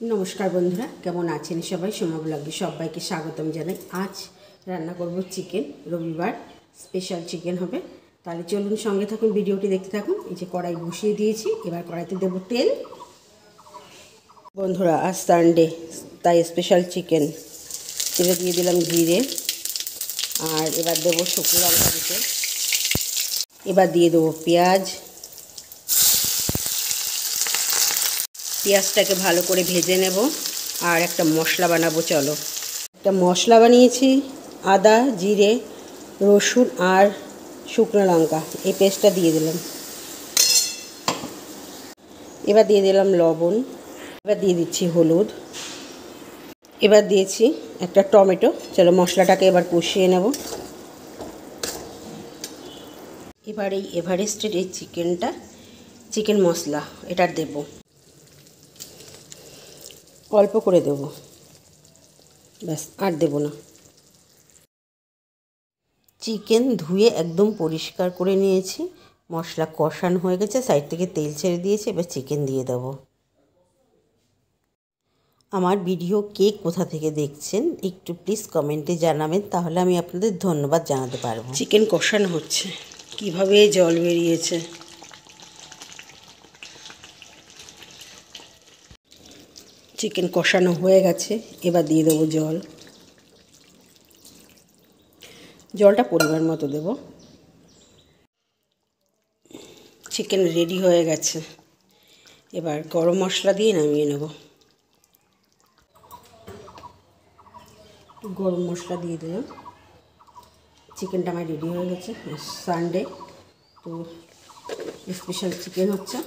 नमस्कार बंधुरा केमन आছেন সবাই সোমা ব্লগে সবাইকে স্বাগতম জানাই। आज রান্না করব চিকেন। রবিবার স্পেশাল চিকেন হবে। তাহলে চলুন সঙ্গে থাকুন, ভিডিওটি দেখতে থাকুন। এই যে কড়াই বসিয়ে দিয়েছি, এবার কড়াইতে দেব তেল। বন্ধুরা আজ সানডে, তাই স্পেশাল চিকেন। তেলে দিয়ে দিলাম জিরে, আর এবার দেব শুকনো লঙ্কা দিতে। এবার দিয়ে দেবো পেঁয়াজ। পেঁয়াজটাকে ভালো করে ভেজে নেব আর একটা মশলা বানাবো। চলো, একটা মশলা বানিয়েছি, আদা, জিরে, রসুন আর শুকনো লঙ্কা, এই পেস্টটা দিয়ে দিলাম। এবার দিয়ে দিলাম লবণ। এবার দিয়ে দিচ্ছি হলুদ। এবার দিয়েছি একটা টমেটো। চলো মশলাটাকে এবার কষিয়ে নেব। এবার এই এভারেস্টের এই চিকেন মশলা এটা দেব, অল্প করে দেব, ব্যাস, আর দেব না। চিকেন ধুয়ে একদম পরিষ্কার করে নিয়েছি। মশলা কষানো হয়ে গেছে, সাইড থেকে তেল ছেড়ে দিয়েছে। এবার চিকেন দিয়ে দেব। আমার ভিডিও কে কোথা থেকে দেখছেন একটু প্লিজ কমেন্টে জানাবেন, তাহলে আমি আপনাদের ধন্যবাদ জানাতে পারবো। চিকেন কষানো হচ্ছে, কিভাবে জল বেরিয়েছে। চিকেন কষানো হয়ে গেছে, এবার দিয়ে দেবো জল। জলটা পরিমাণ মতো দেব। চিকেন রেডি হয়ে গেছে, এবার গরম মশলা দিয়ে নামিয়ে নেব। গরম মশলা দিয়ে দিলাম। চিকেনটা আমার রেডি হয়ে গেছে। সানডে তো স্পেশাল চিকেন হচ্ছে।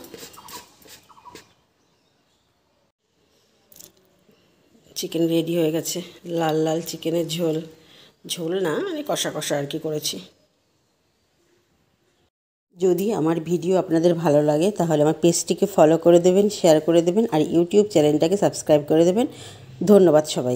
চিকেন রেডি হয়ে গেছে, লাল লাল চিকেনের ঝোল। ঝোল না, আমি কষা কষা আর কি করেছি। যদি আমার ভিডিও আপনাদের ভালো লাগে তাহলে আমার পেজটিকে ফলো করে দেবেন, শেয়ার করে দেবেন আর ইউটিউব চ্যানেলটাকে সাবস্ক্রাইব করে দেবেন। ধন্যবাদ সবাই।